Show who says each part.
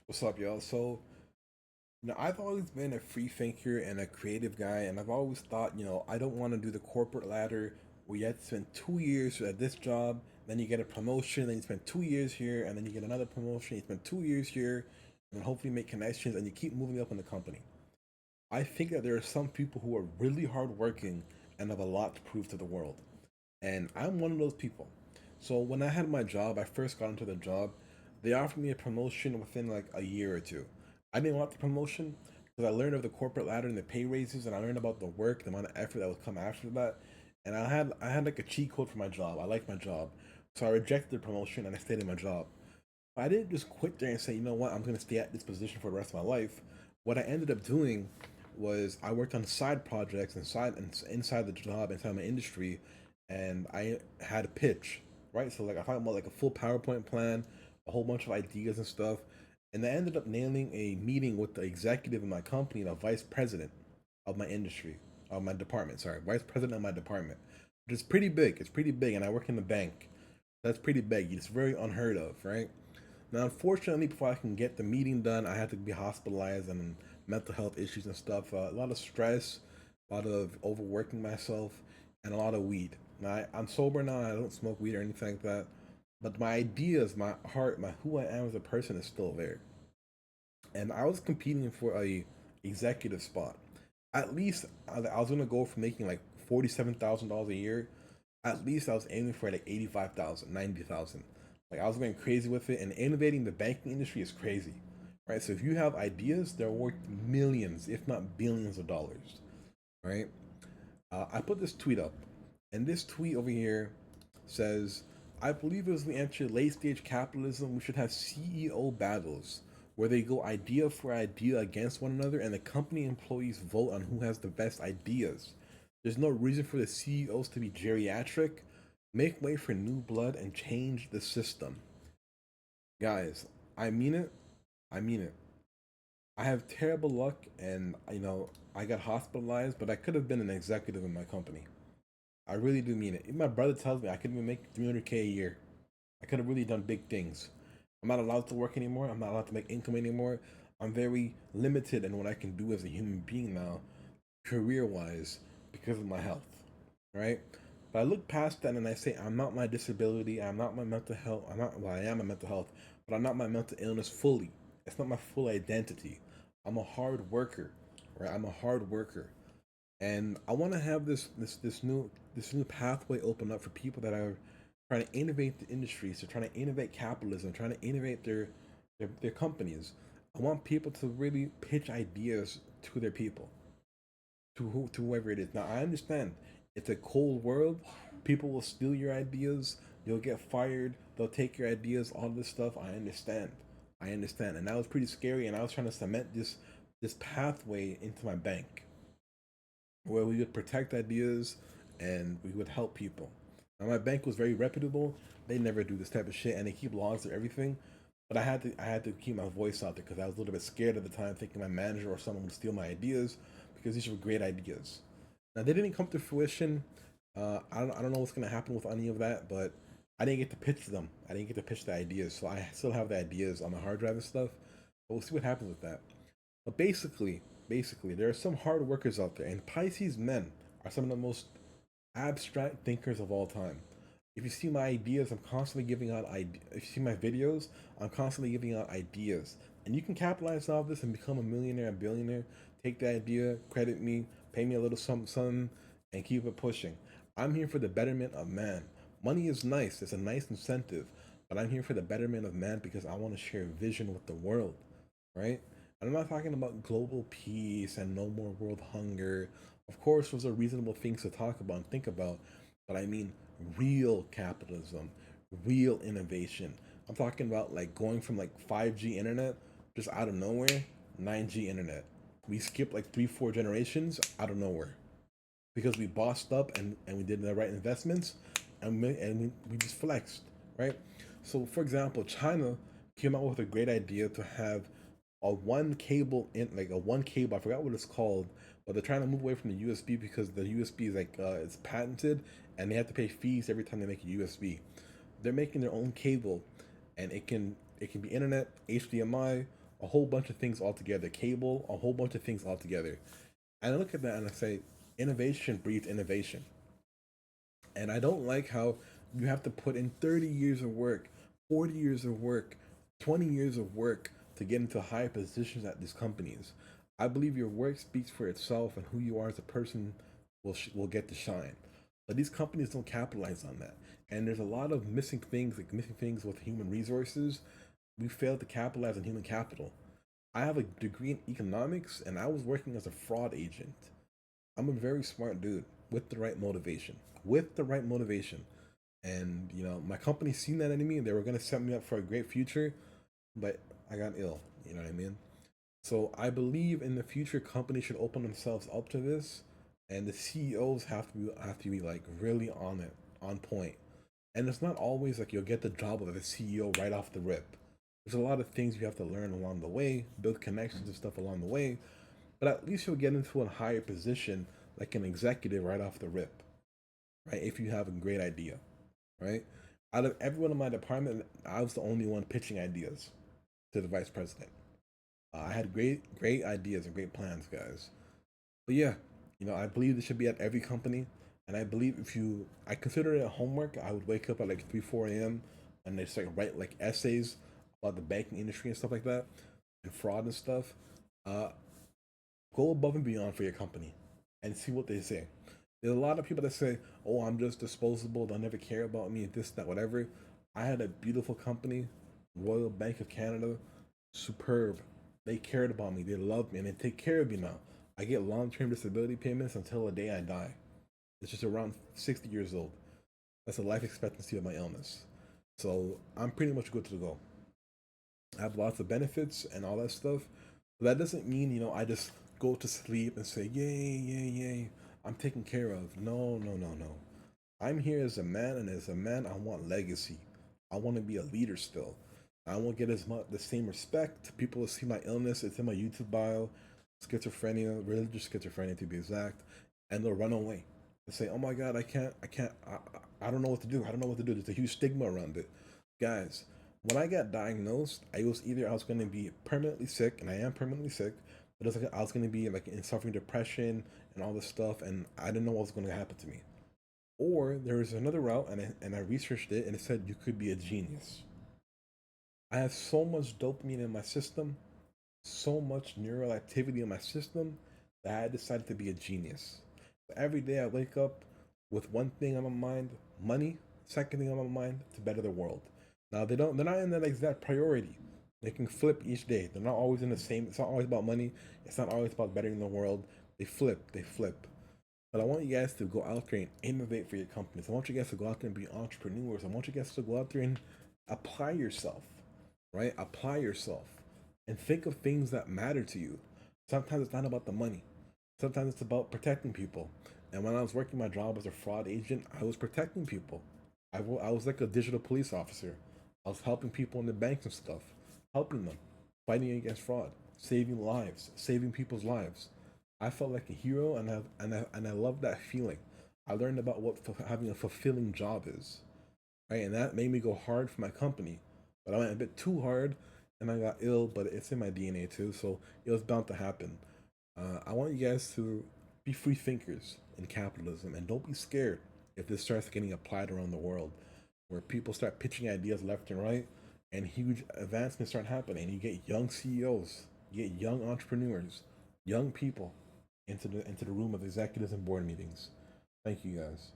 Speaker 1: What's up, y'all? I've always been a free thinker and a creative guy, and I've always thought, I don't want to do the corporate ladder where you have to spend 2 years at this job, then you get a promotion, then you spend 2 years here, and then you get another promotion, you spend 2 years here, and then hopefully make connections, and you keep moving up in the company. I think that there are some people who are really hardworking and have a lot to prove to the world, and I'm one of those people. So when I had my job, I first got into the job. They offered me a promotion within like a year or two. I didn't want the promotion because I learned of the corporate ladder and the pay raises, and I learned about the work, the amount of effort that would come after that. And I had like a cheat code for my job. I liked my job, so I rejected the promotion and I stayed in my job. But I didn't just quit there and say, you know what, I'm gonna stay at this position for the rest of my life. What I ended up doing was I worked on side projects inside the job, inside my industry, and I had a pitch, right? So like I talked about like a full PowerPoint plan, a whole bunch of ideas and stuff, and I ended up nailing a meeting with the executive of my company, the vice president of my industry, of my department. Sorry, vice president of my department, which is pretty big. It's pretty big, and I work in the bank. That's pretty big. It's very unheard of, right? Now, unfortunately, before I can get the meeting done, I had to be hospitalized and mental health issues and stuff. A lot of stress, a lot of overworking myself, and a lot of weed. Now, I'm sober now. I don't smoke weed or anything like that. But my ideas, my heart, my who I am as a person is still there. And I was competing for a executive spot. At least I was gonna go for making like $47,000 a year. At least I was aiming for like 85,000, 90,000. Like I was going crazy with it, and innovating the banking industry is crazy, right? So if you have ideas, they're worth millions, if not billions of dollars, right? I put this tweet up, and this tweet over here says, I believe as we enter late stage capitalism, we should have CEO battles where they go idea for idea against one another and the company employees vote on who has the best ideas. There's no reason for the CEOs to be geriatric. Make way for new blood and change the system. Guys, I mean it. I mean it. I have terrible luck and I got hospitalized, but I could have been an executive in my company. I really do mean it. Even my brother tells me I could even make 300K a year. I could have really done big things. I'm not allowed to work anymore. I'm not allowed to make income anymore. I'm very limited in what I can do as a human being now, career wise, because of my health. Right? But I look past that and I say, I'm not my disability. I'm not my mental health. I'm not, well, I am a mental health, but I'm not my mental illness fully. It's not my full identity. I'm a hard worker, right? I'm a hard worker, and I want to have this new pathway open up for people that are trying to innovate the industries. They're trying to innovate capitalism, trying to innovate their companies. I want people to really pitch ideas to their people, to whoever it is. Now I understand it's a cold world. People will steal your ideas. You'll get fired. They'll take your ideas. All this stuff. I understand. I understand, and that was pretty scary. And I was trying to cement this pathway into my bank where we would protect ideas and we would help people. Now my bank was very reputable. They never do this type of shit, and they keep logs of everything. But I had to keep my voice out there because I was a little bit scared at the time, thinking my manager or someone would steal my ideas because these were great ideas. Now they didn't come to fruition. I don't know what's gonna happen with any of that, but I didn't get to pitch them. I didn't get to pitch the ideas, so I still have the ideas on my hard drive and stuff. But we'll see what happens with that. But basically, there are some hard workers out there, and Pisces men are some of the most abstract thinkers of all time. If you see my ideas, I'm constantly giving out ideas. If you see my videos, I'm constantly giving out ideas. And you can capitalize off this and become a millionaire, a billionaire. Take the idea, credit me, pay me a little something, something, and keep it pushing. I'm here for the betterment of man. Money is nice, it's a nice incentive, but I'm here for the betterment of man because I want to share vision with the world, right? And I'm not talking about global peace and no more world hunger. Of course, those are reasonable things to talk about and think about, but I mean real capitalism, real innovation. I'm talking about like going from like 5G internet just out of nowhere, 9G internet. We skipped like 3, 4 generations out of nowhere because we bossed up and we did the right investments and we just flexed, right? So, for example, China came out with a great idea to have a one cable in like a one cable. I forgot what it's called, but they're trying to move away from the USB because the USB is like it's patented and they have to pay fees every time they make a USB. They're making their own cable, and it can be internet, HDMI, a whole bunch of things all together, cable, a whole bunch of things all together. And I look at that and I say, innovation breeds innovation. And I don't like how you have to put in 30 years of work, 40 years of work, 20 years of work to get into high positions at these companies. I believe your work speaks for itself, and who you are as a person will get to shine. But these companies don't capitalize on that. And there's a lot of missing things with human resources. We fail to capitalize on human capital. I have a degree in economics, and I was working as a fraud agent. I'm a very smart dude with the right motivation. With the right motivation. And, my company seen that in me, and they were going to set me up for a great future, but I got ill. You know what I mean? So I believe in the future, companies should open themselves up to this, and the CEOs have to be like really on it, on point. And it's not always like you'll get the job of a CEO right off the rip. There's a lot of things you have to learn along the way, build connections and stuff along the way, but at least you'll get into a higher position like an executive right off the rip, right? If you have a great idea, right? Out of everyone in my department, I was the only one pitching ideas to the vice president. I had great ideas and great plans, guys. But yeah, I believe this should be at every company. And I believe I consider it a homework. I would wake up at like 3, 4 a.m. and just like write like essays about the banking industry and stuff like that and fraud and stuff. Uh, Go above and beyond for your company and see what they say. There's a lot of people that say, "Oh, I'm just disposable. They'll never care about me. This, that, whatever." I had a beautiful company, Royal Bank of Canada, superb. They cared about me. They loved me, and they take care of me now. I get long-term disability payments until the day I die. It's just around 60 years old. That's the life expectancy of my illness. So I'm pretty much good to go. I have lots of benefits and all that stuff. But that doesn't mean, I just go to sleep and say, yay, yay, yay, I'm taken care of. No, no, no, no. I'm here as a man, and as a man, I want legacy. I want to be a leader still. I won't get as much the same respect. People will see my illness. It's in my YouTube bio, schizophrenia, religious schizophrenia to be exact, and they'll run away. They say, "Oh my God, I don't know what to do. I don't know what to do." There's a huge stigma around it, guys. When I got diagnosed, I was going to be permanently sick, and I am permanently sick, but it was like I was going to be like in suffering depression and all this stuff, and I didn't know what was going to happen to me. Or there was another route, and I researched it, and it said you could be a genius. I have so much dopamine in my system, so much neural activity in my system, that I decided to be a genius. Every day I wake up with one thing on my mind: money. Second thing on my mind: to better the world. Now they're not in that exact priority. They can flip each day. They're not always in the same. It's not always about money. It's not always about bettering the world. They flip. But I want you guys to go out there and innovate for your companies. I want you guys to go out there and be entrepreneurs. I want you guys to go out there and apply yourself, right? Apply yourself and think of things that matter to you. Sometimes it's not about the money. Sometimes it's about protecting people. And when I was working my job as a fraud agent, I was protecting people. I was like a digital police officer. I was helping people in the banks and stuff, helping them, fighting against fraud, saving lives, saving people's lives. I felt like a hero, and I love that feeling. I learned about what having a fulfilling job is, right? And that made me go hard for my company, but I went a bit too hard, and I got ill. But it's in my DNA too, so it was bound to happen. I want you guys to be free thinkers in capitalism, and don't be scared if this starts getting applied around the world, where people start pitching ideas left and right, and huge advancements start happening. You get young CEOs, you get young entrepreneurs, young people into the room of executives and board meetings. Thank you guys.